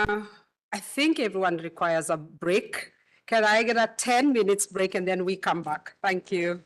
I think everyone requires a break. Can I get a 10 minutes break and then we come back? Thank you.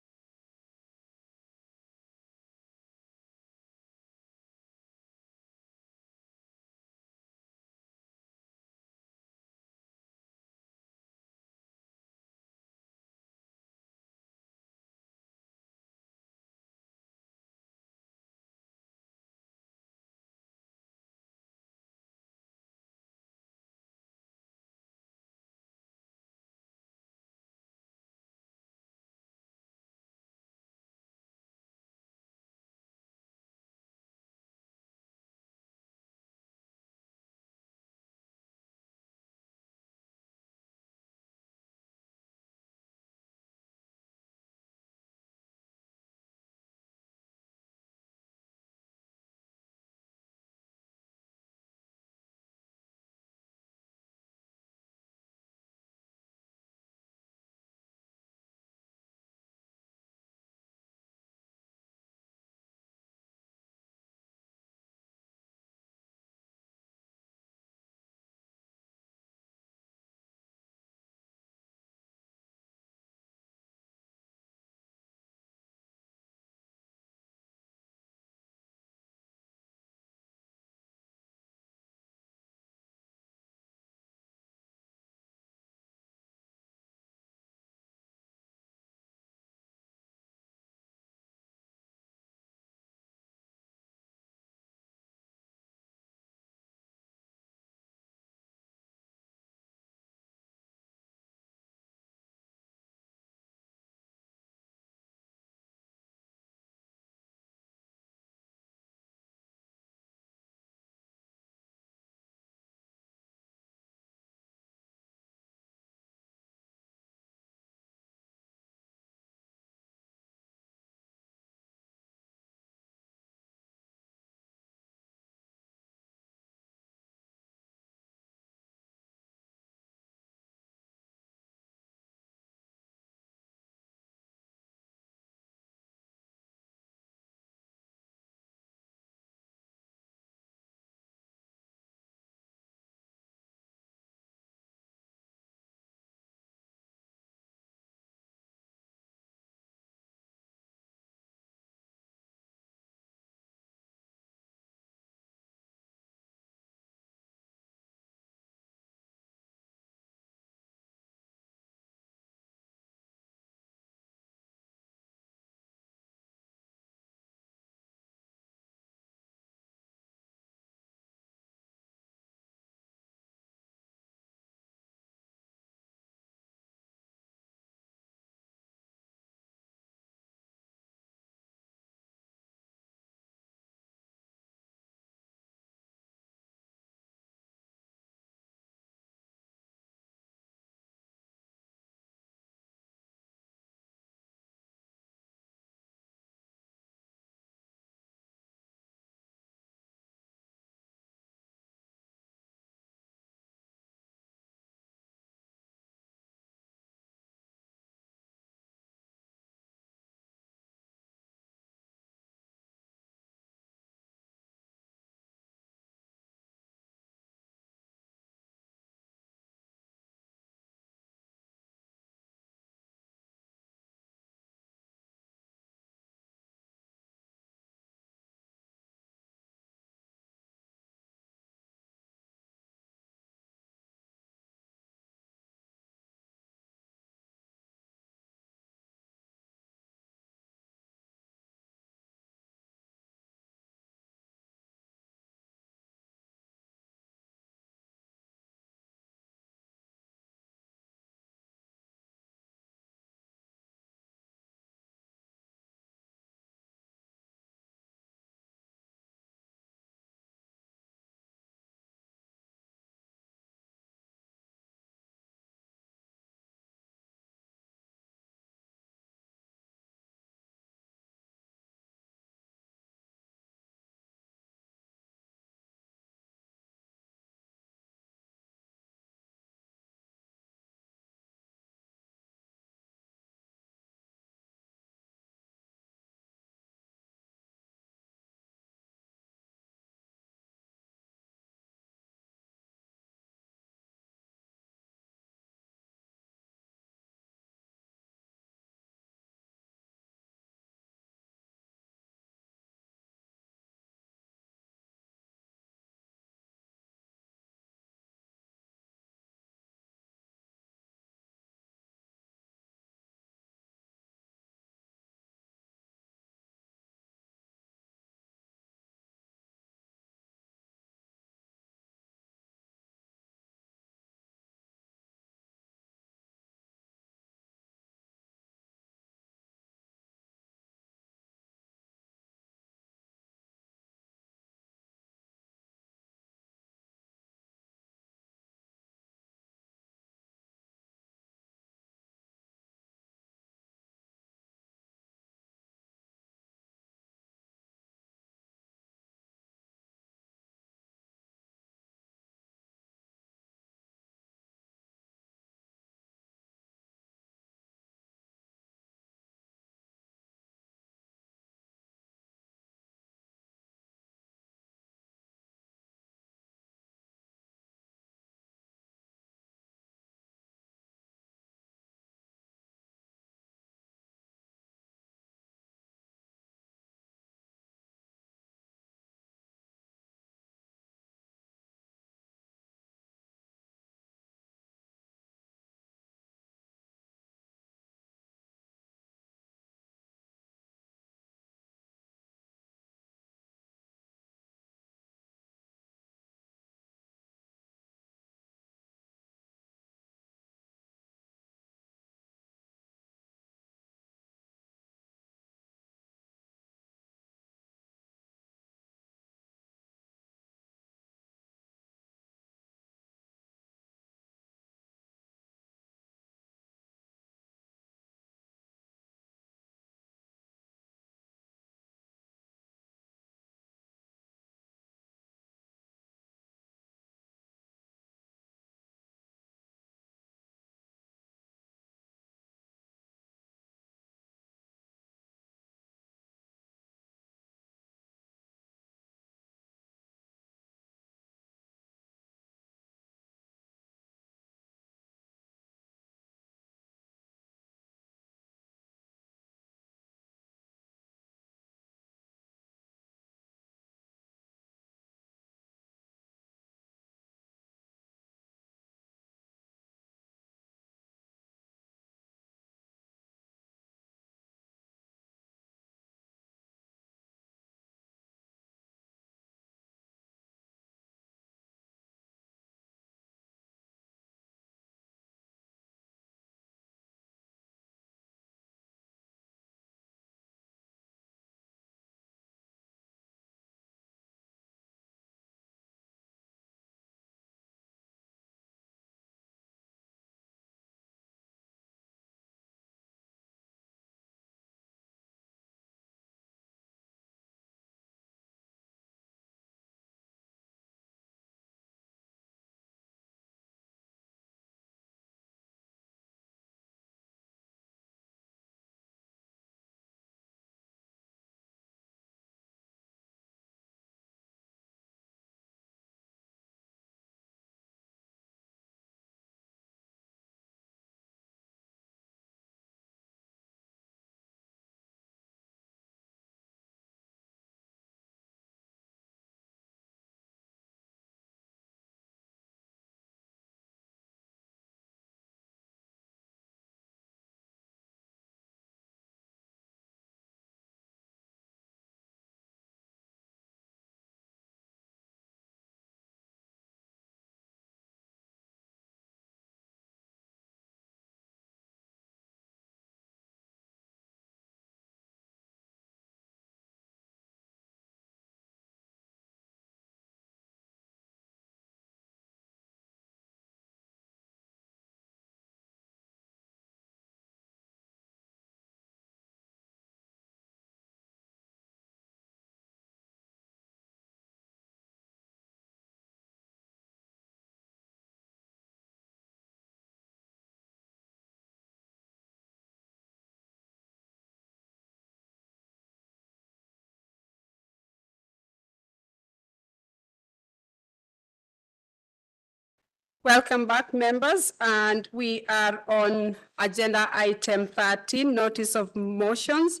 Welcome back, members, and we are on agenda item 13, notice of motions,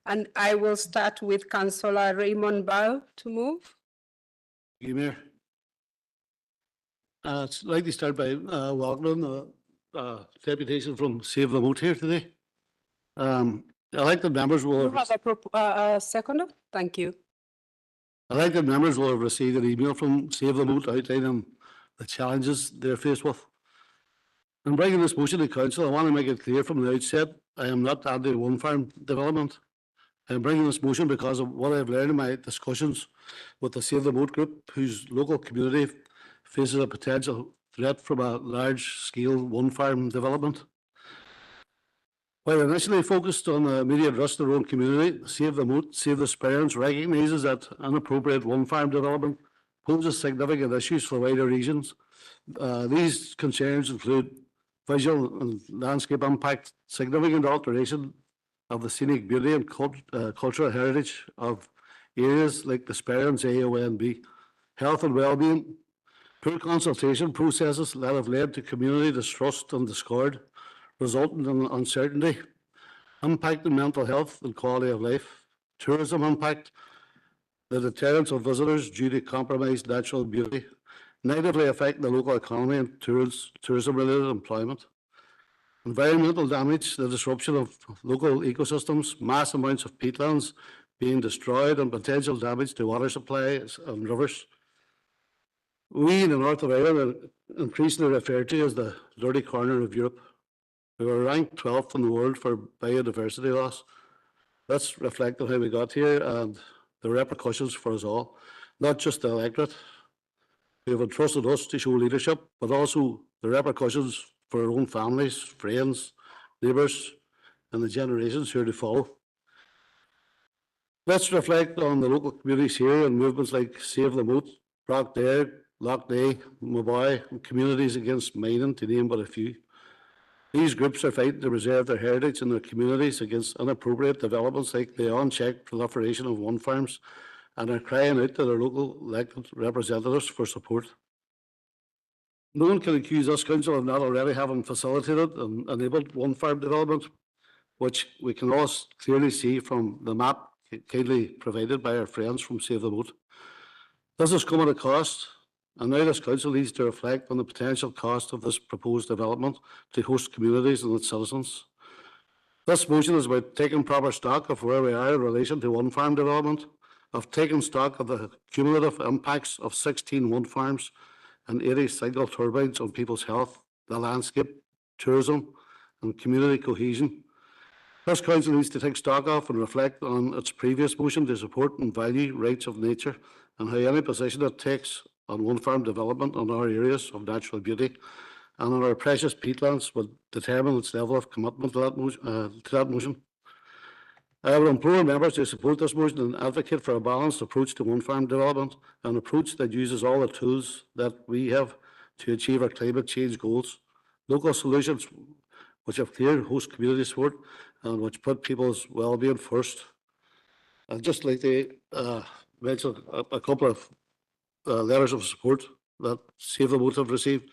and I will start with Councillor Raymond Bell to move. Thank you, Mayor. I'd like to start by welcoming the deputation from Save the Moat here today. Elected members will You have, have a seconder? Thank you. elected members will have received an email from Save the Moat outlining the challenges they're faced with. In bringing this motion to council, I want to make it clear from the outset, I am not anti-one farm development. I'm bringing this motion because of what I've learned in my discussions with the Save the Moat group, whose local community faces a potential threat from a large-scale one-farm development. While initially focused on the immediate risk to their own community, Save the Moat, Save the Sparrows recognises that inappropriate one-farm development poses significant issues for wider regions. These concerns include visual and landscape impact, significant alteration of the scenic beauty and cultural heritage of areas like the Sparrows A, O, and B, health and well-being, poor consultation processes that have led to community distrust and discord, resulting in uncertainty, impacting mental health and quality of life, tourism impact, the deterrence of visitors due to compromised natural beauty, negatively affecting the local economy and tourism-related employment, environmental damage, the disruption of local ecosystems, mass amounts of peatlands being destroyed, and potential damage to water supplies and rivers. We in the north of Ireland are increasingly referred to as the dirty corner of Europe. We were ranked 12th in the world for biodiversity loss. That's reflecting how we got here and the repercussions for us all, not just the electorate who have entrusted us to show leadership, but also the repercussions for our own families, friends, neighbours, and the generations who are to follow. Let's reflect on the local communities here and movements like Save the Moat, Brockdale, Loughney, Maboy, and communities against mining, to name but a few. These groups are fighting to preserve their heritage and their communities against inappropriate developments like the unchecked proliferation of one farms, and are crying out to their local elected representatives for support. No one can accuse this council of not already having facilitated and enabled one farm development, which we can all clearly see from the map kindly provided by our friends from Save the Moat. This has come at a cost, and now this council needs to reflect on the potential cost of this proposed development to host communities and its citizens. This motion is about taking proper stock of where we are in relation to one farm development, of taking stock of the cumulative impacts of 16 one farms and 80 single turbines on people's health, the landscape, tourism, and community cohesion. This council needs to take stock of and reflect on its previous motion to support and value rights of nature, and how any position it takes on one farm development on our areas of natural beauty and on our precious peatlands will determine its level of commitment to that motion. I would implore members to support this motion and advocate for a balanced approach to one farm development, an approach that uses all the tools that we have to achieve our climate change goals, local solutions which have clear host community support and which put people's well-being first. I'd just like to mention a couple of letters of support that Save the Moat have received.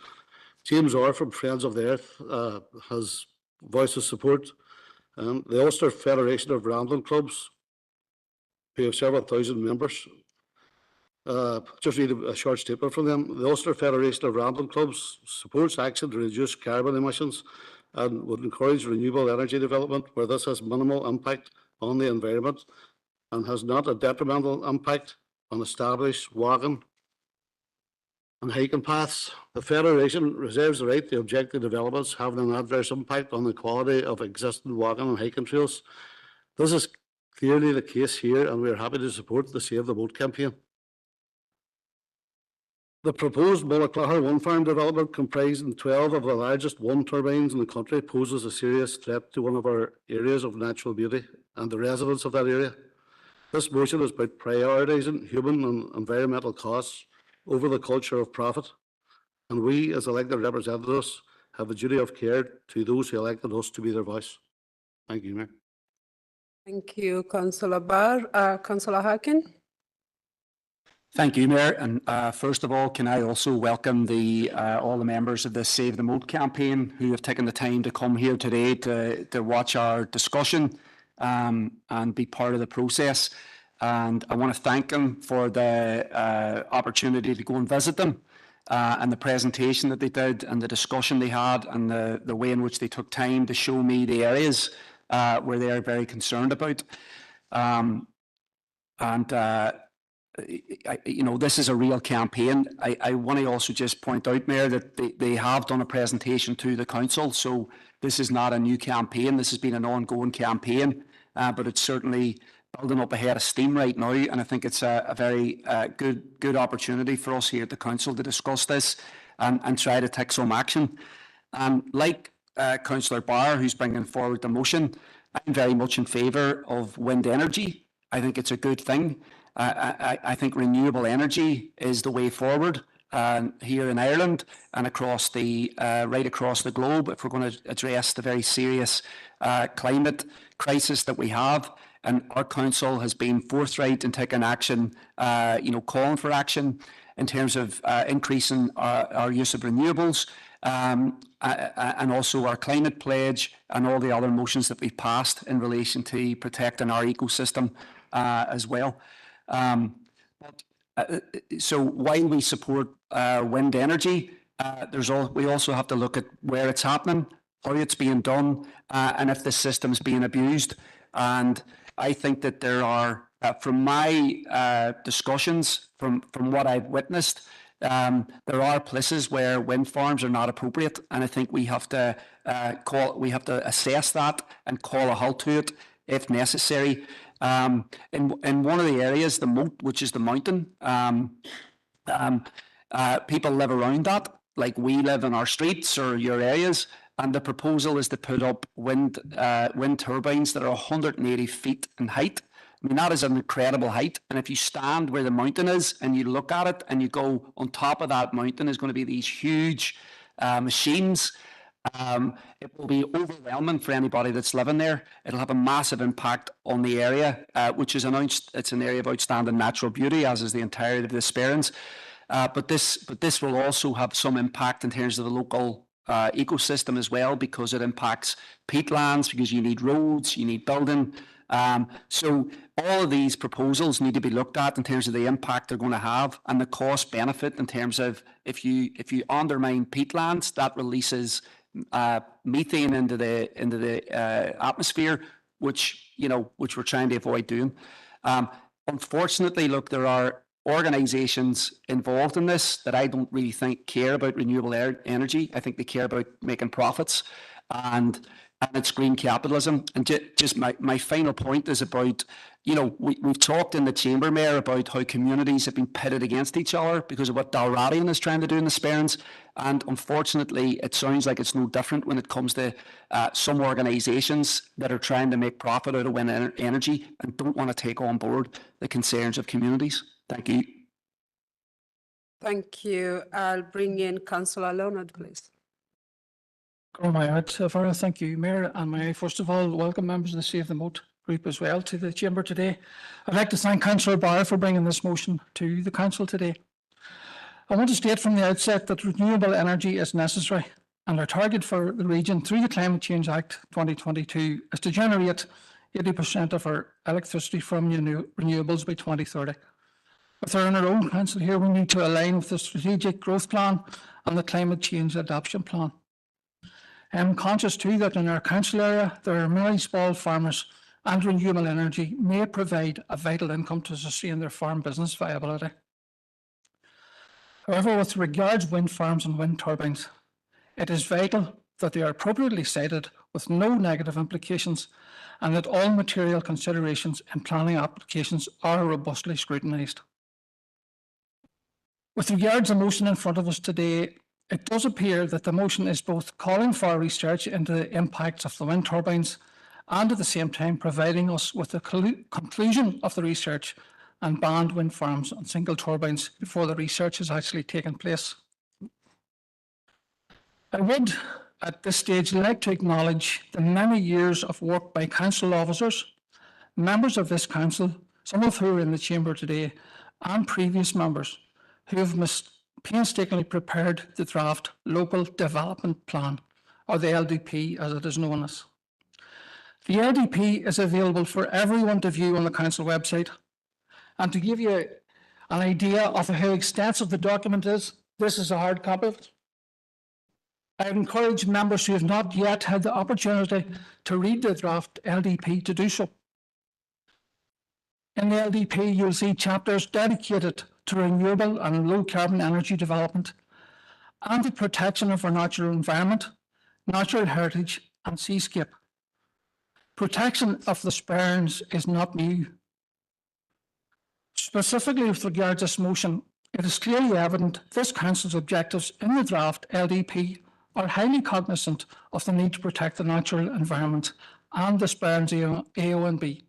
James Orr from Friends of the Earth has voiced his support. The Ulster Federation of Rambling Clubs, who have several thousand members, just read a short statement from them. The Ulster Federation of Rambling Clubs supports action to reduce carbon emissions and would encourage renewable energy development where this has minimal impact on the environment and has not a detrimental impact on established walking and hiking paths. The Federation reserves the right to object to developments having an adverse impact on the quality of existing walking and hiking trails. This is clearly the case here, and we are happy to support the Save the Moat campaign. The proposed Mullaclaher one farm development, comprising 12 of the largest wind turbines in the country, poses a serious threat to one of our areas of natural beauty and the residents of that area. This motion is about prioritising human and environmental costs over the culture of profit, and we as elected representatives have a duty of care to those who elected us to be their voice. Thank you, Mayor. Thank you, Councillor Barr. Councillor Harkin. Thank you, Mayor. And first of all, can I also welcome all the members of the Save the Moat campaign who have taken the time to come here today to watch our discussion and be part of the process. And I want to thank them for the opportunity to go and visit them and the presentation that they did and the discussion they had and the way in which they took time to show me the areas where they are very concerned about. This is a real campaign. I want to also just point out, Mayor, that they have done a presentation to the council. So this is not a new campaign. This has been an ongoing campaign, but it's certainly building up a head of steam right now. And I think it's a very good opportunity for us here at the council to discuss this and try to take some action. Like Councillor Barr, who's bringing forward the motion, I'm very much in favour of wind energy. I think it's a good thing. I think renewable energy is the way forward here in Ireland and right across the globe if we're going to address the very serious climate crisis that we have. And our council has been forthright in taking action, calling for action in terms of increasing our use of renewables and also our climate pledge and all the other motions that we've passed in relation to protecting our ecosystem as well. So while we support wind energy, we also have to look at where it's happening, how it's being done, and if the system's being abused. And I think that there are, from my discussions, from what I've witnessed, there are places where wind farms are not appropriate, and I think we have to assess that and call a halt to it if necessary. In one of the areas, the moat, which is the mountain, people live around that, like we live in our streets or your areas, and the proposal is to put up wind turbines that are 180 feet in height. I mean, that is an incredible height. And if you stand where the mountain is and you look at it and you go on top of that mountain, is going to be these huge machines. It will be overwhelming for anybody that's living there. It'll have a massive impact on the area, which is announced. It's an area of outstanding natural beauty, as is the entirety of the Sperrins. But this will also have some impact in terms of the local ecosystem as well, because it impacts peatlands, because you need roads, you need building. So all of these proposals need to be looked at in terms of the impact they're going to have and the cost benefit in terms of if you undermine peatlands, that releases methane into the atmosphere, which we're trying to avoid doing. Unfortunately, look, there are organisations involved in this that I don't really think care about renewable energy. I think they care about making profits, and it's green capitalism. And just my final point is about, we've talked in the chamber, Mayor, about how communities have been pitted against each other because of what Dalradian is trying to do in the Sperrins. And unfortunately, it sounds like it's no different when it comes to some organisations that are trying to make profit out of wind energy and don't want to take on board the concerns of communities. Thank you. Thank you. I'll bring in Councillor Leonard, please. Thank you, Mayor, and may I first of all welcome members of the Save the Moat group as well to the chamber today. I'd like to thank Councillor Barr for bringing this motion to the council today. I want to state from the outset that renewable energy is necessary, and our target for the region through the Climate Change Act 2022 is to generate 80% of our electricity from renewables by 2030. Within our own council here, we need to align with the strategic growth plan and the climate change adaptation plan. I'm conscious too that in our council area, there are many small farmers, and renewable energy may provide a vital income to sustain their farm business viability. However, with regards to wind farms and wind turbines, it is vital that they are appropriately sited with no negative implications, and that all material considerations in planning applications are robustly scrutinised. With regards to the motion in front of us today, it does appear that the motion is both calling for research into the impacts of the wind turbines and at the same time providing us with the conclusion of the research and banned wind farms and single turbines before the research has actually taken place. I would at this stage like to acknowledge the many years of work by council officers, members of this council, some of who are in the chamber today, and previous members who have painstakingly prepared the draft Local Development Plan, or the LDP as it is known as. The LDP is available for everyone to view on the council website. And to give you an idea of how extensive the document is, this is a hard copy of it. I encourage members who have not yet had the opportunity to read the draft LDP to do so. In the LDP, you'll see chapters dedicated to renewable and low-carbon energy development and the protection of our natural environment, natural heritage and seascape. Protection of the sperms is not new. Specifically with regard to this motion, it is clearly evident this council's objectives in the draft LDP are highly cognizant of the need to protect the natural environment and the sperms AONB.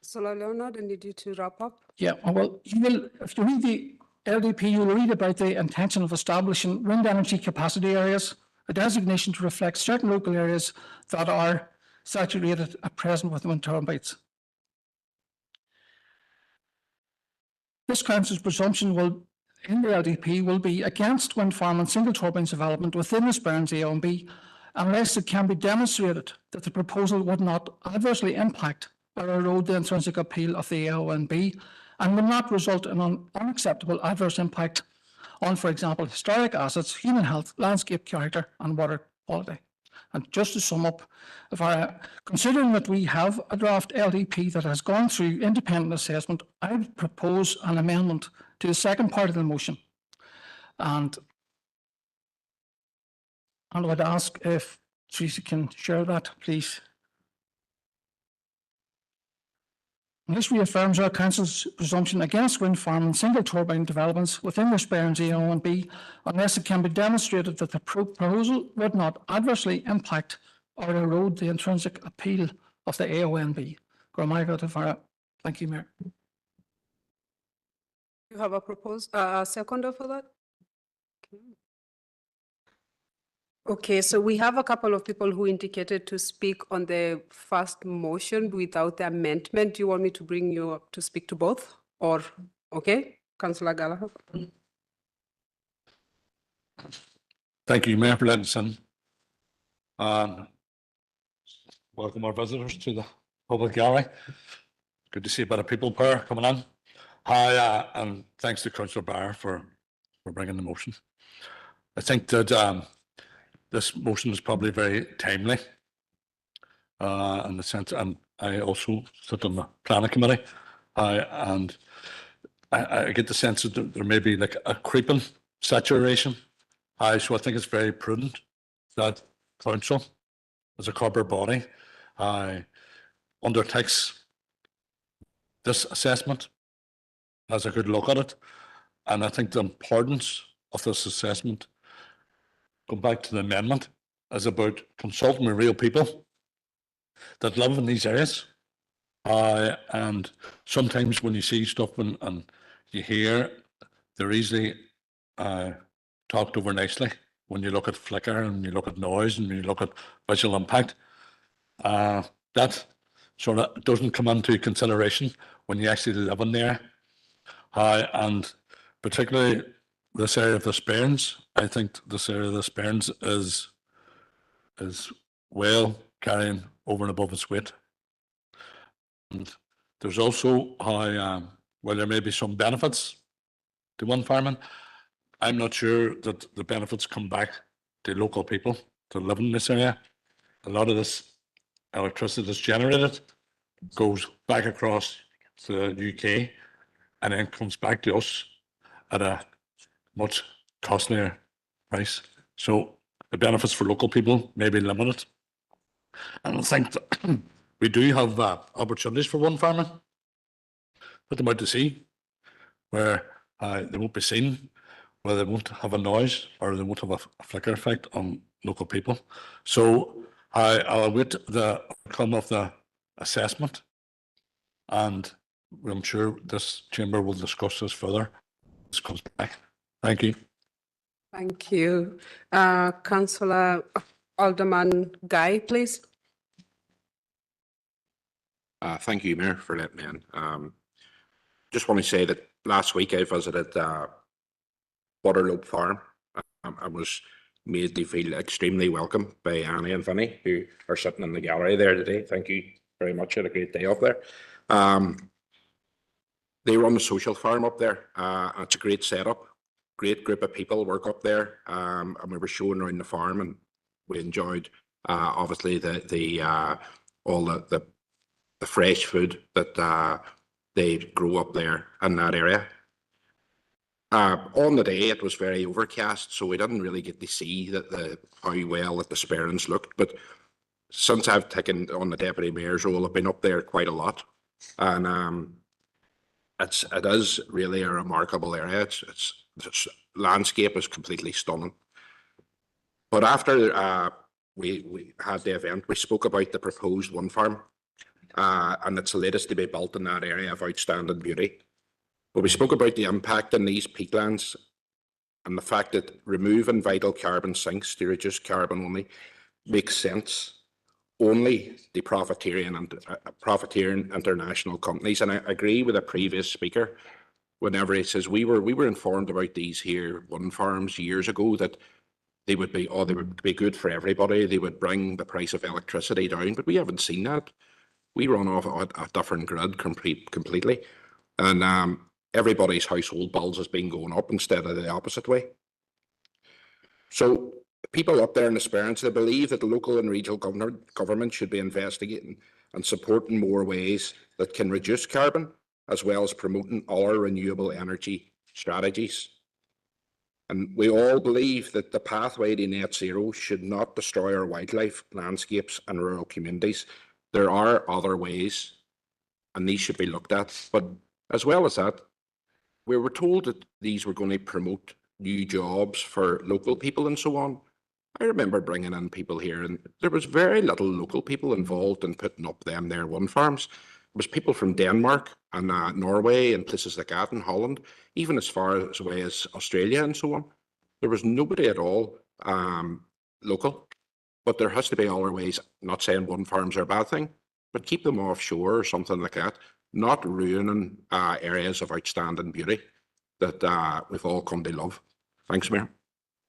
Councillor Leonard, I need you to wrap up. Yeah, well, you will, if you read the LDP, you will read about the intention of establishing wind energy capacity areas, a designation to reflect certain local areas that are saturated at present with wind turbines. This council's presumption will, in the LDP, will be against wind farm and single turbines development within the Sperrins AONB, unless it can be demonstrated that the proposal would not adversely impact or erode the intrinsic appeal of the AONB and will not result in an unacceptable adverse impact on, for example, historic assets, human health, landscape character, and water quality. And just to sum up, considering that we have a draft LDP that has gone through independent assessment, I would propose an amendment to the second part of the motion. And I would ask if Teresa can share that, please. And this reaffirms our council's presumption against wind farm and single turbine developments within the Sperrins AONB, unless it can be demonstrated that the proposal would not adversely impact or erode the intrinsic appeal of the AONB. Thank you, Mayor. You have a seconder for that? Okay, so we have a couple of people who indicated to speak on the first motion without the amendment. Do you want me to bring you up to speak to both? Or, okay, Councillor Gallagher. Thank you, Mayor, for letting us in. Welcome our visitors to the public gallery. Good to see a bit of people power coming in. Hi, and thanks to Councillor Barr for bringing the motion. I think that this motion is probably very timely in the sense, and I also sit on the planning committee, and I get the sense that there may be like a creeping saturation. So I think it's very prudent that council, as a corporate body, undertakes this assessment, has a good look at it, and I think the importance of this assessment, going back to the amendment, is about consulting with real people that live in these areas. And sometimes when you see stuff and you hear, they're easily talked over nicely. When you look at flicker and you look at noise and you look at visual impact, that sort of doesn't come into consideration when you actually live in there. And particularly this area of the Sperrins, I think this area of the Sperrins is well carrying over and above its weight. And there's also how, well, there may be some benefits to wind farming. I'm not sure that the benefits come back to local people to live in this area. A lot of this electricity that's generated goes back across to the UK and then comes back to us at a much costlier price. So the benefits for local people may be limited. And I think that we do have opportunities for wind farming. Put them out to sea where they won't be seen, where they won't have a noise or they won't have a flicker effect on local people. So I'll await the outcome of the assessment, and I'm sure this chamber will discuss this further. This comes back. Thank you. Thank you. Councillor Alderman Guy, please. Thank you, Mayor, for letting me in. Just want to say that last week I visited Waterlope Farm. I was made to feel extremely welcome by Annie and Vinny, who are sitting in the gallery there today. Thank you very much. Had a great day up there. They run a social farm up there. It's a great setup. Great group of people work up there. And we were showing around the farm, and we enjoyed obviously all the fresh food that they grow up there in that area. On the day, it was very overcast, so we didn't really get to see how well that the sparrows looked. But since I've taken on the deputy mayor's role, I've been up there quite a lot, and it is really a remarkable area. Its landscape is completely stunning. But after we had the event, we spoke about the proposed wind farm, and it's the latest to be built in that area of outstanding beauty. But we spoke about the impact in these peatlands and the fact that removing vital carbon sinks to reduce carbon only makes sense only to profiteering international companies. And I agree with a previous speaker whenever he says we were informed about these here wind farms years ago that they would be good for everybody. They would bring the price of electricity down, but we haven't seen that. We run off a different grid completely, and everybody's household bills has been going up instead of the opposite way. So people up there in Esperance, they believe that the local and regional government should be investigating and supporting more ways that can reduce carbon, as well as promoting other renewable energy strategies. And we all believe that the pathway to net zero should not destroy our wildlife, landscapes and rural communities. There are other ways, and these should be looked at. But as well as that, we were told that these were going to promote new jobs for local people and so on. I remember bringing in people here, and there was very little local people involved in putting up their wind farms. It was people from Denmark and Norway and places like that, in Holland, even as far away as Australia and so on. There was nobody at all local. But there has to be other ways, not saying wind farms are a bad thing, but keep them offshore or something like that, not ruining areas of outstanding beauty that we've all come to love. Thanks, Mayor.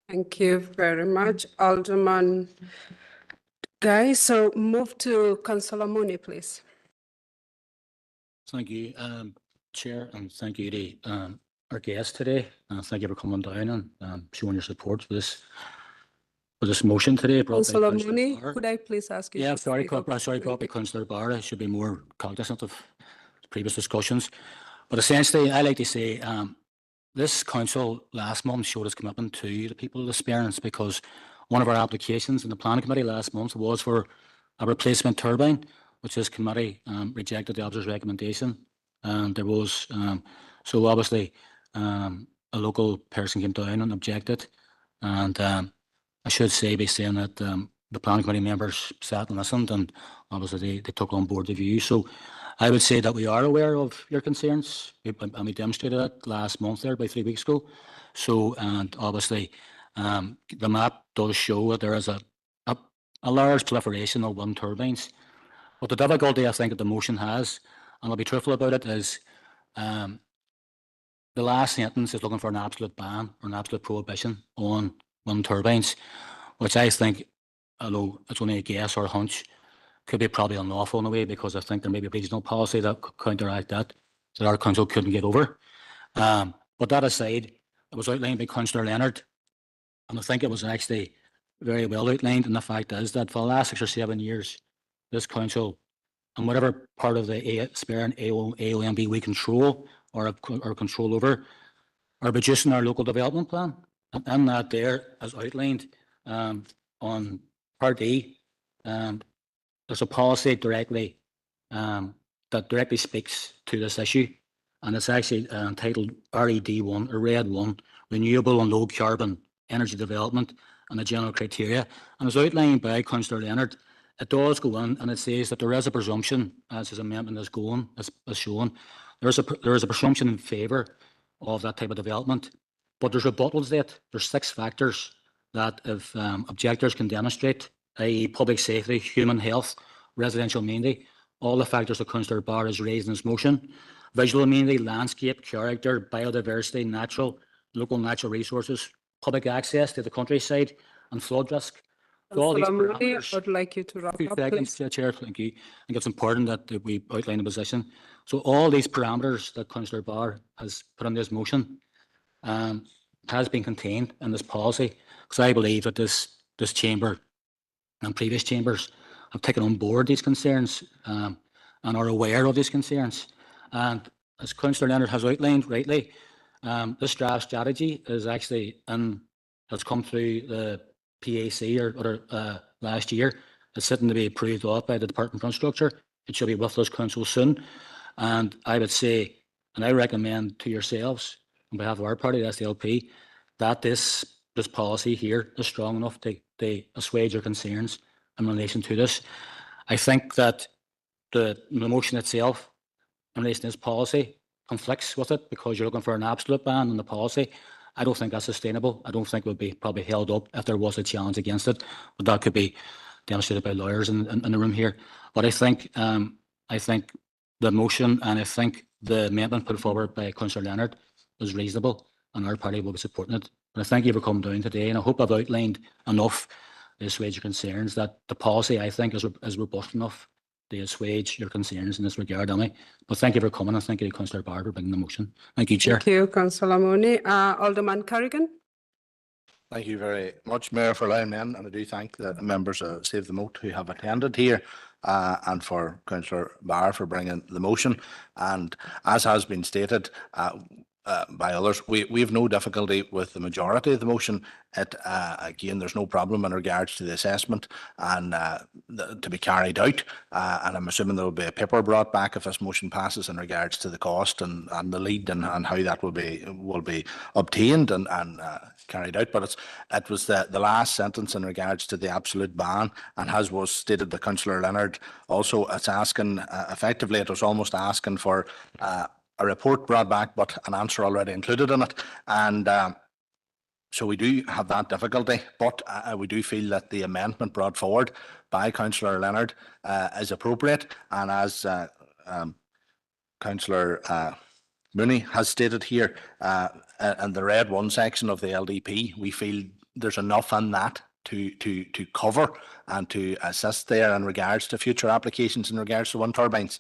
Thank you very much, Alderman Guy. So move to Councillor Mooney, please. Thank you, Chair, and thank you to our guests today. Thank you for coming down and showing your support for this motion today. Councillor Mooney, could I please ask you? Yeah, sorry, probably Councillor Barr. I should be more cognizant of previous discussions. But essentially, I like to say this council last month showed its commitment to the people of Esperance, because one of our applications in the planning committee last month was for a replacement turbine, which this committee rejected the officer's recommendation. And there was, so obviously, a local person came down and objected. And I should say by saying that the planning committee members sat and listened, and obviously they took on board the view. So I would say that we are aware of your concerns, and we demonstrated that last month there, about 3 weeks ago. So, and obviously the map does show that there is a large proliferation of wind turbines. But the difficulty I think that the motion has, and I'll be truthful about it, is the last sentence is looking for an absolute ban or an absolute prohibition on wind turbines, which I think, although it's only a guess or a hunch, could be probably unlawful in a way, because I think there may be a regional policy that could counteract that our council couldn't get over. But that aside, it was outlined by Councillor Leonard, and I think it was actually very well outlined. And the fact is that for the last 6 or 7 years, this council, and whatever part of the Esperance AOMB we control or control over, are producing our local development plan. And that there, as outlined on Part E, there's a policy directly that directly speaks to this issue, and it's actually entitled RED1 or RED 1, Renewable and Low Carbon Energy Development and the General Criteria. And as outlined by Councillor Leonard, it does go in and it says that there is a presumption, as his amendment is shown, there is a presumption in favour of that type of development. But there's rebuttals that there's 6 factors that if objectors can demonstrate, i.e. public safety, human health, residential amenity, all the factors that Councillor Barr has raised in his motion. visual amenity, landscape, character, biodiversity, local natural resources, public access to the countryside, and flood risk. So all these Councillor Mooney, I parameters- would like you to wrap Few up, seconds, please. Chair, thank you. I think it's important that we outline a position. So all these parameters that Councillor Barr has put on this motion has been contained in this policy, because I believe that this chamber and previous chambers have taken on board these concerns and are aware of these concerns. And as Councillor Leonard has outlined rightly, this draft strategy is actually has come through the PAC or last year. It's sitting to be approved off by the Department of Infrastructure. It should be with this council soon. And I would say, and I recommend to yourselves, on behalf of our party, the SDLP, that this policy here is strong enough to assuage your concerns in relation to this. I think that the motion itself in relation to this policy conflicts with it, because you're looking for an absolute ban on the policy. I don't think that's sustainable. I don't think it would be probably held up if there was a challenge against it, but that could be demonstrated by lawyers in the room here. But I think the motion, and I think the amendment put forward by Councillor Leonard is reasonable, and our party will be supporting it. But I thank you for coming down today, and I hope I've outlined enough to assuage your concerns, that the policy, I think, is robust enough to assuage your concerns in this regard, Emily. But thank you for coming, and thank you to Councillor Barr for bringing the motion. Thank you, Chair. Thank you, Councillor Mooney. Alderman Carrigan. Thank you very much, Mayor, for allowing me in, and I do thank the members of Save the Moat who have attended here, and for Councillor Barr for bringing the motion. And as has been stated by others, we have no difficulty with the majority of the motion. Again, there's no problem in regards to the assessment and to be carried out. And I'm assuming there will be a paper brought back if this motion passes in regards to the cost and the lead and how that will be obtained and carried out. But it was the last sentence in regards to the absolute ban, and as was stated by Councillor Leonard, also it's asking effectively, it was almost asking for a report brought back, but an answer already included in it. And so we do have that difficulty, but we do feel that the amendment brought forward by Councillor Leonard is appropriate. And as Councillor Mooney has stated here, in the red 1 section of the LDP, we feel there's enough in that to cover and to assist there in regards to future applications in regards to wind turbines.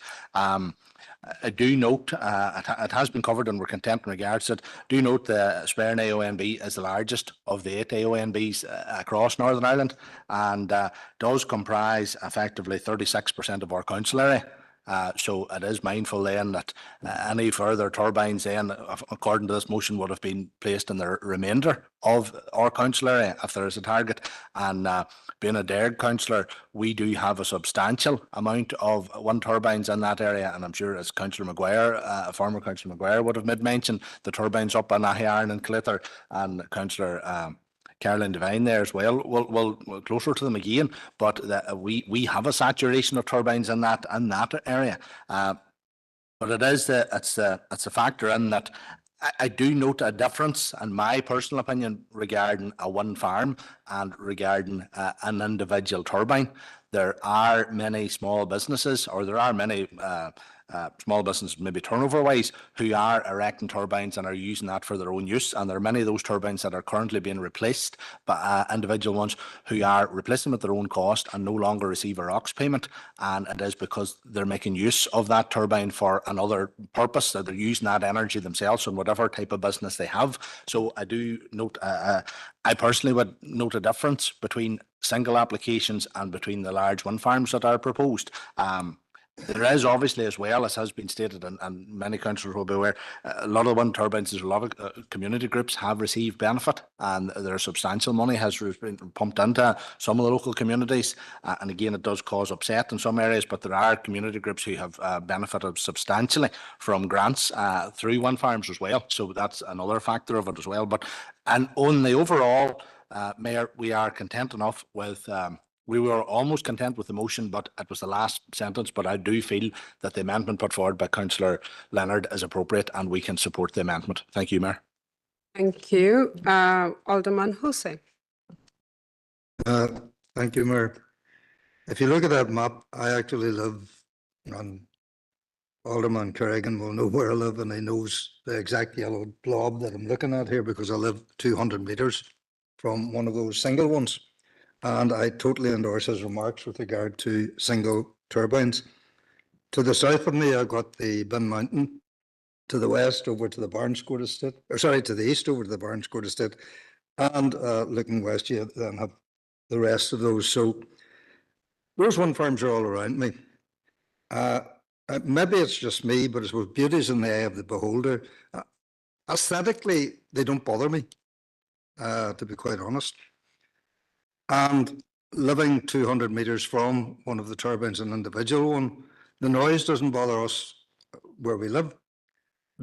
I do note, it has been covered and we're content in regards to it. Do note the Sperrin AONB is the largest of the 8 AONBs across Northern Ireland, and does comprise effectively 36% of our council area. So it is mindful then that any further turbines then, according to this motion, would have been placed in the remainder of our council area if there is a target. And being a DAIRG councillor, we do have a substantial amount of wind turbines in that area. And I'm sure, as Councillor Maguire, former Councillor Maguire would have made mention, the turbines up in Ahiarn and Clither, and Councillor Caroline Devine there as well. We'll closer to them again, but we have a saturation of turbines in that area. But it's a factor in that. I do note a difference, in my personal opinion, regarding a wind farm and regarding an individual turbine. There are many small businesses, or there are many small businesses, maybe turnover-wise, who are erecting turbines and are using that for their own use. And there are many of those turbines that are currently being replaced by individual ones who are replacing at their own cost and no longer receive a ROCs payment. And it is because they're making use of that turbine for another purpose, that they're using that energy themselves in whatever type of business they have. So I do note, I personally would note a difference between single applications and between the large wind farms that are proposed. There is obviously, as well as has been stated, and many councillors will be aware, a lot of wind turbines, there's a lot of community groups have received benefit, and there's substantial money has been pumped into some of the local communities. And again, it does cause upset in some areas, but there are community groups who have benefited substantially from grants through wind farms as well. So that's another factor of it as well. But and on the overall, Mayor, we are content enough with. We were almost content with the motion, but it was the last sentence. But I do feel that the amendment put forward by Councillor Leonard is appropriate, and we can support the amendment. Thank you, Mayor. Thank you. Alderman Hussain. Thank you, Mayor. If you look at that map, I actually live on Alderman Kerrigan will know where I live, and he knows the exact yellow blob that I'm looking at here because I live 200 metres from one of those single ones. And I totally endorse his remarks with regard to single turbines. To the south of me, I've got the Bin Mountain. To the west, over to the Barnscourt Estate, or sorry, to the east, over to the Barnscourt Estate. And looking west, you then have the rest of those. So those wind farms are all around me. Maybe it's just me, but it's with beauty's in the eye of the beholder. Aesthetically, they don't bother me, to be quite honest. And living 200 metres from one of the turbines, an individual one, the noise doesn't bother us where we live.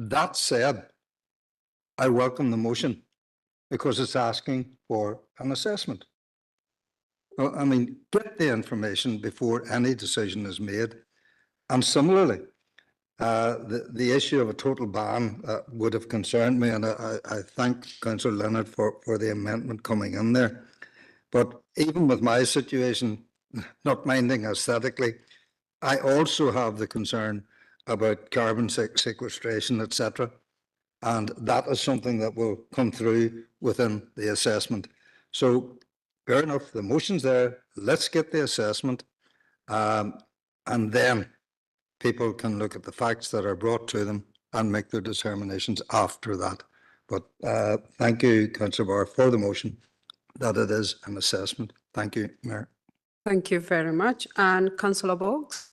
That said, I welcome the motion because it's asking for an assessment. Well, I mean, get the information before any decision is made. And similarly, the issue of a total ban would have concerned me, and I thank Councillor Leonard for the amendment coming in there. But even with my situation, not minding aesthetically, I also have the concern about carbon sequestration, etc. And that is something that will come through within the assessment. So fair enough, the motion's there, let's get the assessment, and then people can look at the facts that are brought to them and make their determinations after that. But thank you, Councillor Barr, for the motion that it is an assessment. Thank you, Mayor. Thank you very much. And Councillor Boggs?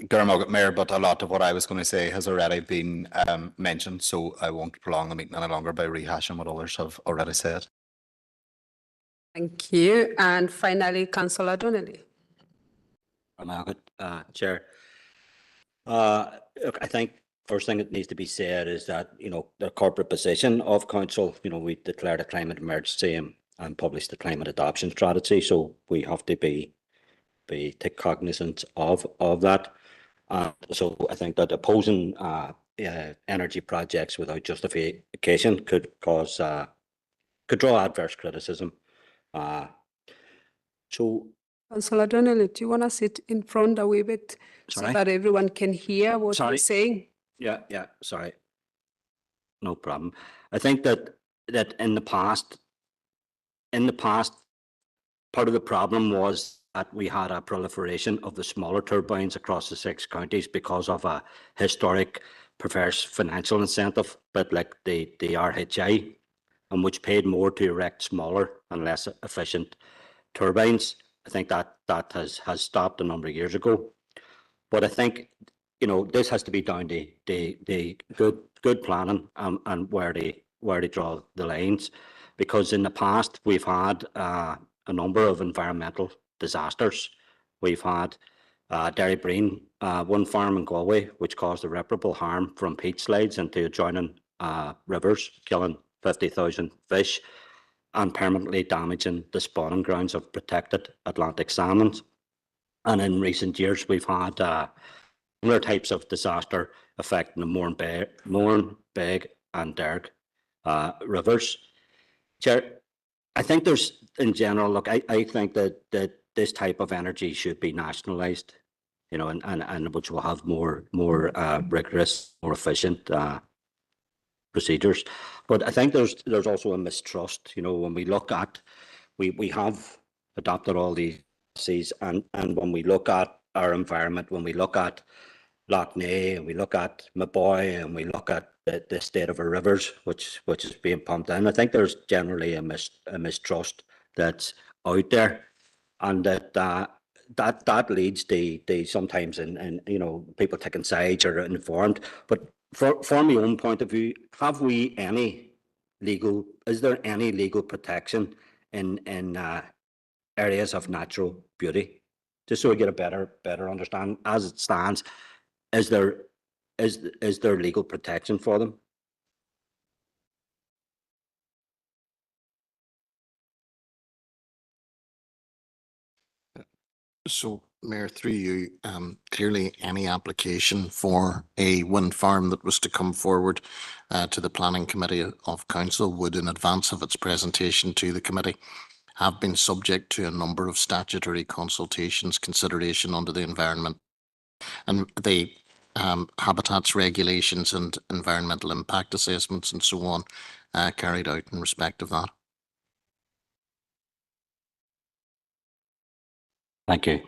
Gurmagh, Mayor, but a lot of what I was going to say has already been mentioned, so I won't prolong the meeting any longer by rehashing what others have already said. Thank you. And finally, Councillor Donnelly. Chair. Look, I think first thing that needs to be said is that, the corporate position of council, we declared a climate emergency and published the climate adoption strategy. So we have to take cognizance of that. So I think that opposing energy projects without justification could draw adverse criticism. So, Councillor Donnelly, do you want to sit in front a wee bit so Sorry? that everyone can hear what you're saying? yeah, sorry, no problem. I think that in the past, part of the problem was that we had a proliferation of the smaller turbines across the 6 counties because of a historic perverse financial incentive, but like the RHI, and which paid more to erect smaller and less efficient turbines. I think that has stopped a number of years ago. But I think, this has to be down to the good planning and where they draw the lines, because in the past we've had a number of environmental disasters. We've had Derrybreen wind farm in Galway, which caused irreparable harm from peat slides into adjoining rivers, killing 50,000 fish and permanently damaging the spawning grounds of protected Atlantic salmons. And in recent years, we've had similar types of disaster affecting the Mourne, Beg and Derg rivers. Chair, I think there's, in general, look, I think that this type of energy should be nationalised, and which will have more rigorous, more efficient procedures. But I think there's also a mistrust, when we look at, we have adopted all these policies, and when we look at our environment, when we look at Lough Neagh, and we look at Maboy, and we look at the state of our rivers, which is being pumped in, I think there's generally a mistrust that's out there, and that leads to sometimes in people taking sides or informed. But from my own point of view, is there any legal protection in areas of natural beauty? Just so we get a better understanding, as it stands, is there legal protection for them? So, Mayor, through you, clearly any application for a wind farm that was to come forward to the Planning Committee of Council would, in advance of its presentation to the committee, have been subject to a number of statutory consultations, consideration under the environment. And habitats regulations and environmental impact assessments and so on carried out in respect of that. Thank you.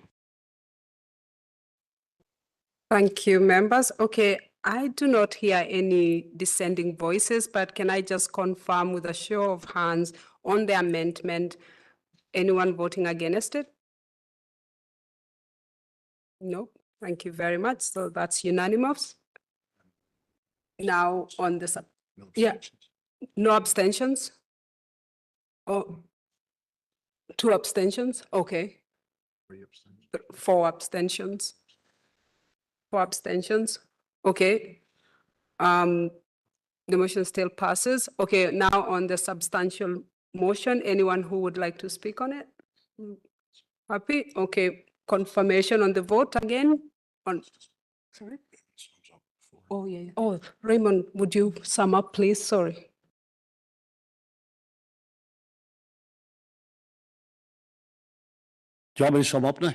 Thank you, members. Okay, I do not hear any dissenting voices, but can I just confirm with a show of hands on the amendment, anyone voting against it? No, thank you very much. So that's unanimous. Now on the sub, yeah, no abstentions? Oh, 2 abstentions, okay. 4 abstentions. 4 abstentions, okay. The motion still passes. Okay, now on the substantial motion, anyone who would like to speak on it? Happy? Okay, confirmation on the vote again on, sorry? Oh, yeah. Oh, Raymond, would you sum up, please? Sorry. Do you want me to sum up now?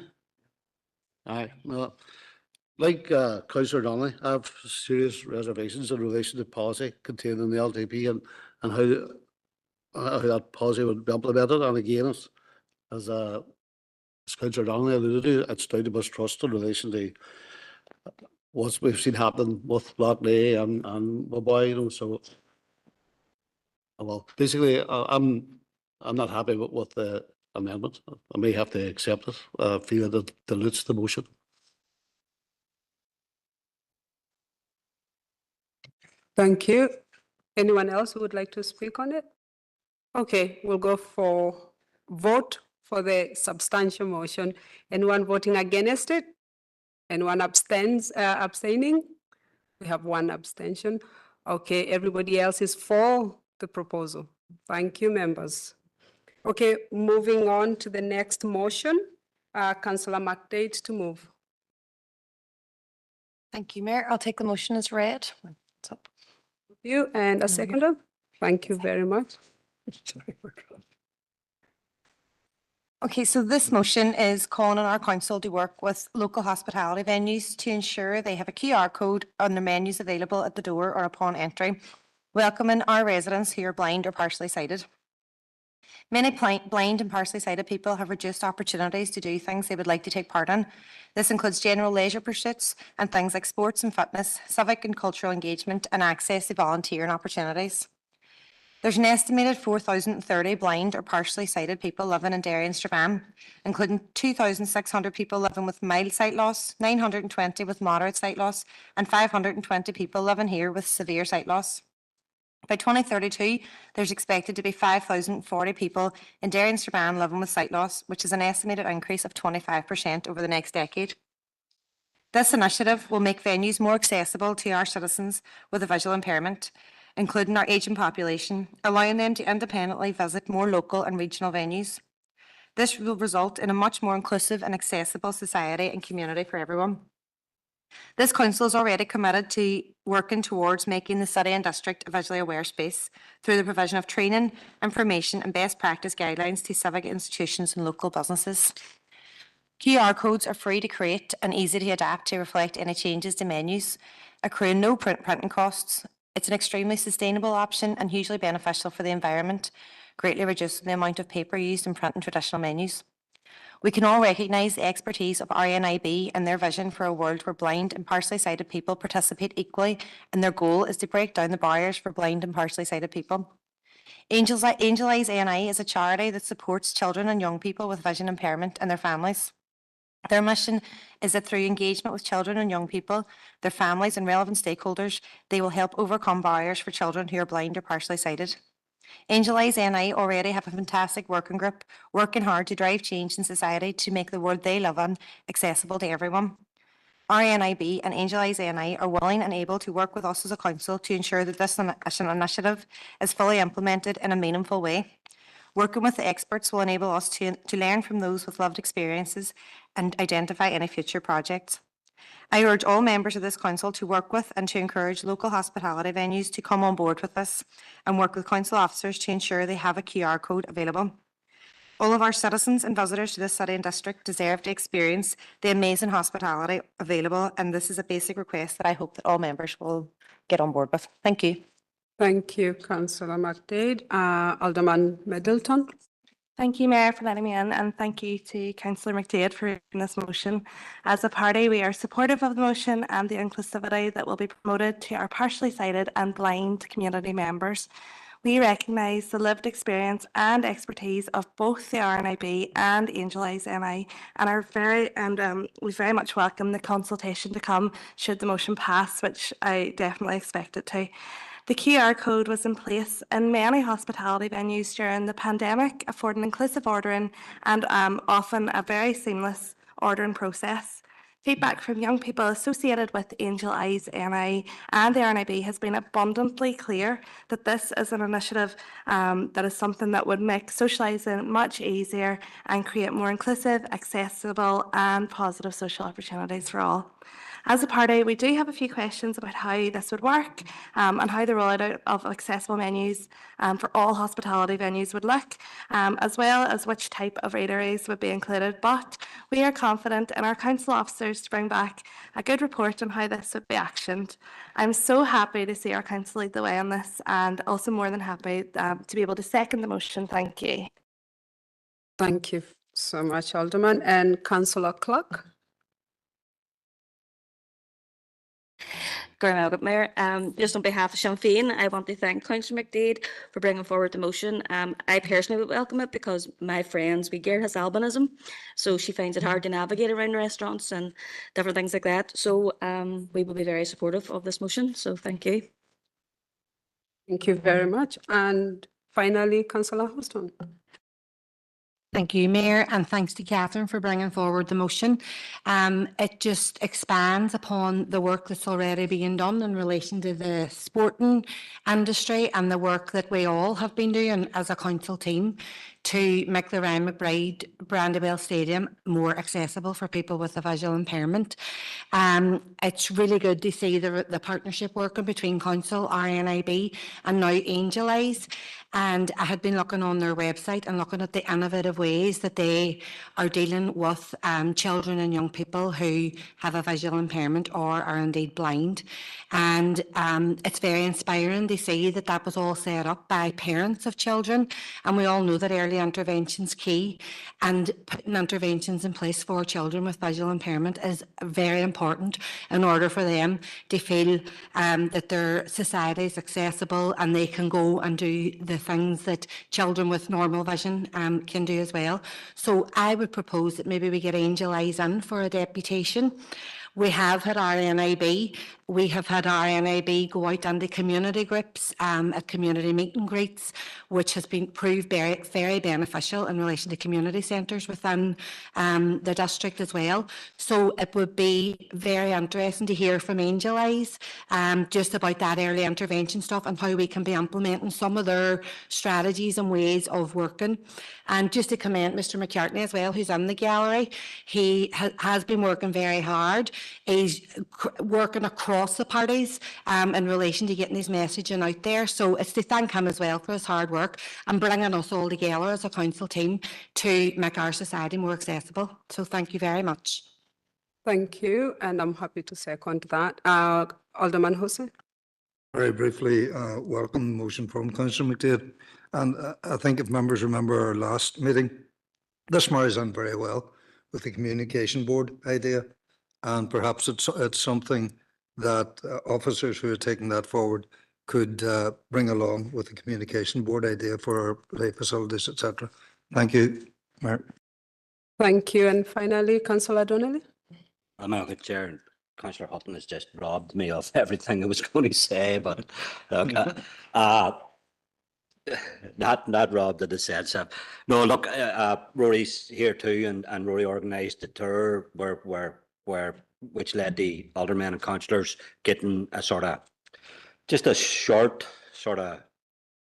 Aye, no. Like Councillor Donnelly, I have serious reservations in relation to policy contained in the LTP and how that policy would be implemented. And again, as Councillor Donnelly alluded to, it's down to mistrust in relation to what we've seen happen with Block A and Maboy, you know, so well, basically, I'm not happy with the amendment. I may have to accept it. I feel that it dilutes the motion. Thank you. Anyone else who would like to speak on it? Okay, we'll go for vote for the substantial motion. Anyone voting against it? Anyone abstaining? We have 1 abstention. Okay, everybody else is for the proposal. Thank you, members. Okay, moving on to the next motion. Councillor McDade to move. Thank you, Mayor. I'll take the motion as read. You and a seconder. Thank you very much. Okay, so this motion is calling on our council to work with local hospitality venues to ensure they have a QR code on their menus available at the door or upon entry, welcoming our residents who are blind or partially sighted. Many blind and partially sighted people have reduced opportunities to do things they would like to take part in. This includes general leisure pursuits and things like sports and fitness, civic and cultural engagement, and access to volunteering opportunities. There's an estimated 4,030 blind or partially sighted people living in Derry and Strabane, including 2,600 people living with mild sight loss, 920 with moderate sight loss, and 520 people living here with severe sight loss. By 2032, there's expected to be 5,040 people in Derry and Strabane living with sight loss, which is an estimated increase of 25% over the next decade. This initiative will make venues more accessible to our citizens with a visual impairment, including our ageing population, allowing them to independently visit more local and regional venues. This will result in a much more inclusive and accessible society and community for everyone. This council is already committed to working towards making the city and district a visually aware space through the provision of training, information and best practice guidelines to civic institutions and local businesses. QR codes are free to create and easy to adapt to reflect any changes to menus, accruing no printing costs. It's an extremely sustainable option and hugely beneficial for the environment, greatly reducing the amount of paper used in printing traditional menus. We can all recognise the expertise of RNIB and their vision for a world where blind and partially sighted people participate equally, and their goal is to break down the barriers for blind and partially sighted people. Angel Eyes ANI is a charity that supports children and young people with vision impairment and their families. Their mission is that through engagement with children and young people, their families and relevant stakeholders, they will help overcome barriers for children who are blind or partially sighted. Angel Eyes NI already have a fantastic working group, working hard to drive change in society to make the world they live in accessible to everyone. RNIB and Angel Eyes NI are willing and able to work with us as a council to ensure that this initiative is fully implemented in a meaningful way. Working with the experts will enable us to learn from those with lived experiences and identify any future projects. I urge all members of this council to work with and to encourage local hospitality venues to come on board with this and work with council officers to ensure they have a QR code available. All of our citizens and visitors to this city and district deserve to experience the amazing hospitality available, and this is a basic request that I hope that all members will get on board with. Thank you. Thank you, Councillor McDade. Alderman Middleton. Thank you, Mayor, for letting me in, and thank you to Councillor McDade for making this motion. As a party, we are supportive of the motion and the inclusivity that will be promoted to our partially sighted and blind community members. We recognise the lived experience and expertise of both the RNIB and Angel Eyes NI, and we very much welcome the consultation to come should the motion pass, which I definitely expect it to. The QR code was in place in many hospitality venues during the pandemic, affording inclusive ordering and often a very seamless ordering process. Feedback from young people associated with Angel Eyes NI and the RNIB has been abundantly clear that this is an initiative that is something that would make socialising much easier and create more inclusive, accessible and positive social opportunities for all. As a party, we do have a few questions about how this would work and how the rollout of accessible menus for all hospitality venues would look, as well as which type of eateries would be included. But we are confident in our council officers to bring back a good report on how this would be actioned. I'm so happy to see our council lead the way on this, and also more than happy to be able to second the motion. Thank you. Thank you so much, Alderman. And Councillor Clark. Mayor, just on behalf of Sinn Féin, I want to thank Councillor McDade for bringing forward the motion. I personally would welcome it because my friend's wee girl has albinism, so she finds it hard to navigate around restaurants and different things like that. So we will be very supportive of this motion. So thank you. Thank you very much. And finally, Councillor Houston. Thank you, Mayor, and thanks to Catherine for bringing forward the motion. It just expands upon the work that's already being done in relation to the sporting industry and the work that we all have been doing as a council team to make the Ryan McBride Brandywell Stadium more accessible for people with a visual impairment. It's really good to see the partnership working between Council, RNIB and now Angel Eyes. And I had been looking on their website and looking at the innovative ways that they are dealing with children and young people who have a visual impairment or are indeed blind. And it's very inspiring to see that that was all set up by parents of children. And we all know that early intervention's key, and putting interventions in place for children with visual impairment is very important in order for them to feel that their society is accessible and they can go and do the things that children with normal vision can do as well. So I would propose that maybe we get Angel Eyes in for a deputation. We have had RNIB. We have had RNIB go out into community groups at community meet and greets, which has been proved very, very beneficial in relation to community centres within the district as well. So it would be very interesting to hear from Angel Eyes just about that early intervention stuff and how we can be implementing some of their strategies and ways of working. And just to commend Mr. McCartney as well, who's in the gallery, he has been working very hard. He's working across the parties in relation to getting his messaging out there. So it's to thank him as well for his hard work and bringing us all together as a council team to make our society more accessible. So thank you very much. Thank you, and I'm happy to second that. Alderman Hussain. Very briefly, welcome the motion from Councillor McDade. And I think if members remember our last meeting, this marries in very well with the communication board idea. And perhaps it's something that officers who are taking that forward could bring along with the communication board idea for our play facilities, etc. Thank you, Mayor. Thank you. And finally, Councillor Donnelly. I'm Chair. Councillor Hutton has just robbed me of everything I was going to say, but look, not robbed in the sense of no. Look, Rory's here too, and Rory organised the tour which led the aldermen and councillors getting a sort of just a short sort of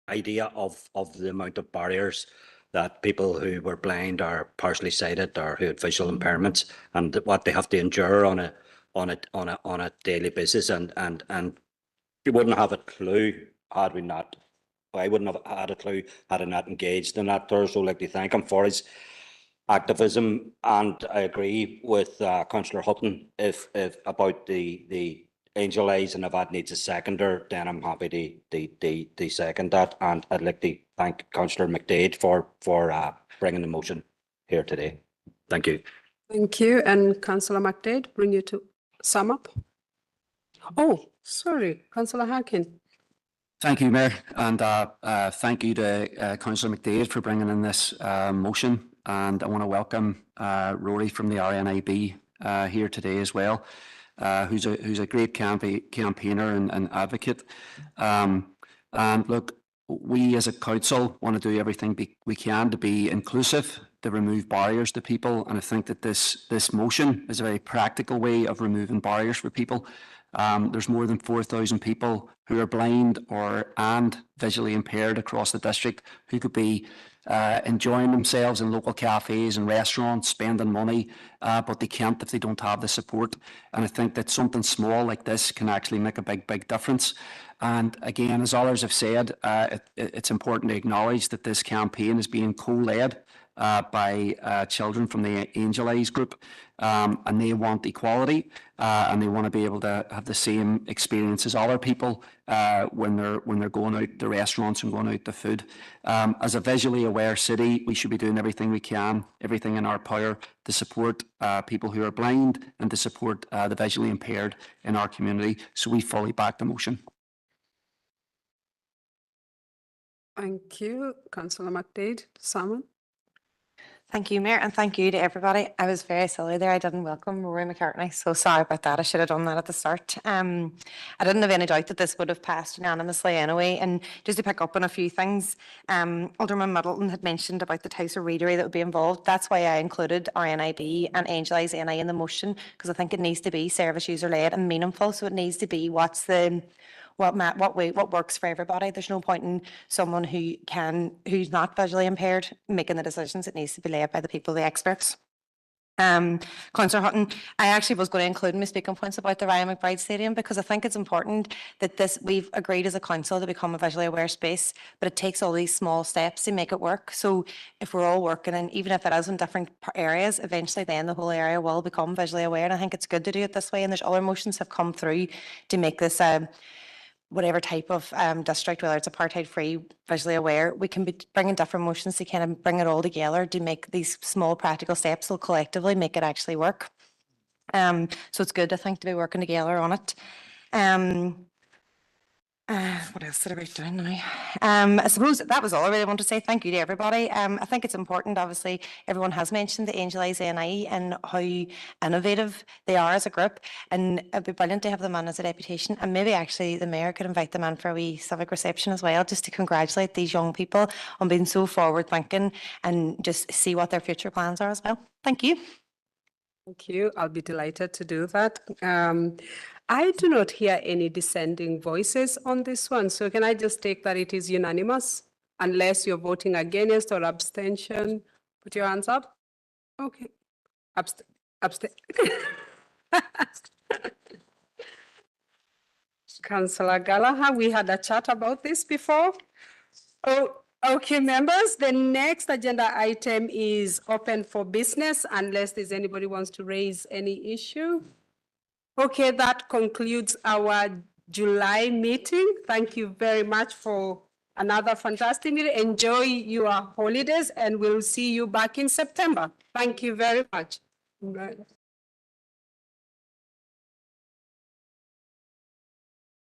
idea of the amount of barriers that people who were blind or partially sighted or who had visual impairments and what they have to endure on a daily basis, and you wouldn't have a clue had we not I wouldn't have had a clue had I not engaged in that there. So I'd like to thank him for his activism, and I agree with Councillor Hutton if about the Angel Eyes, and if that needs a seconder, then I'm happy to second that. And I'd like to thank Councillor McDade for bringing the motion here today. Thank you. Thank you. And Councillor McDade, bring you to sum up. Oh, sorry, Councillor Harkin. Thank you, Mayor, and thank you to Councillor McDade for bringing in this motion. And I want to welcome Rory from the RNIB here today as well, who's a great campaigner and advocate. And look, we as a council want to do everything we can to be inclusive, to remove barriers to people. And I think that this motion is a very practical way of removing barriers for people. There's more than 4,000 people who are blind and visually impaired across the district who could be enjoying themselves in local cafes and restaurants, spending money, but they can't if they don't have the support. And I think that something small like this can actually make a big difference. And again, as others have said, it's important to acknowledge that this campaign is being co-led by children from the Angel Eyes group, and they want equality, and they want to be able to have the same experience as other people when they're going out to restaurants and going out to food. As a visually aware city, we should be doing everything we can, everything in our power to support people who are blind and to support the visually impaired in our community. So we fully back the motion. Thank you, Councillor McDade. Simon. Thank you, Mayor, and thank you to everybody. I was very silly there. I didn't welcome Rory McCartney, so sorry about that. I should have done that at the start. I didn't have any doubt that this would have passed unanimously anyway. And just to pick up on a few things, Alderman Middleton had mentioned about the types of readery that would be involved. That's why I included RNIB and Angel Eyes NI in the motion, because I think it needs to be service user led and meaningful. So it needs to be what works for everybody. There's no point in someone who's not visually impaired making the decisions. It needs to be led by the people, the experts. Councillor Hutton, I actually was going to include in my speaking points about the Ryan McBride Stadium, because I think it's important that we've agreed as a council to become a visually aware space, but it takes all these small steps to make it work. So if we're all working, and even if it is in different areas, eventually then the whole area will become visually aware. And I think it's good to do it this way. And there's other motions that have come through to make this whatever type of district, whether it's apartheid-free, visually aware, we can be bringing different motions to kind of bring it all together to make these small practical steps will collectively make it actually work. So it's good, I think, to be working together on it. What else did I write down now? I suppose that was all I really want to say. Thank you to everybody. I think it's important, obviously, everyone has mentioned the Angel Eyes NI and how innovative they are as a group, and it'd be brilliant to have them on as a deputation, and maybe actually the Mayor could invite them in for a wee civic reception as well, just to congratulate these young people on being so forward thinking and just see what their future plans are as well. Thank you. Thank you. I'll be delighted to do that. I do not hear any dissenting voices on this one. So can I just take that it is unanimous unless you're voting against or abstention? Put your hands up. Okay. Abstain. Councillor Gallagher, we had a chat about this before. Oh, okay, members, the next agenda item is open for business unless there's anybody wants to raise any issue. Okay, that concludes our July meeting. Thank you very much for another fantastic meeting. Enjoy your holidays and we'll see you back in September. Thank you very much. Right.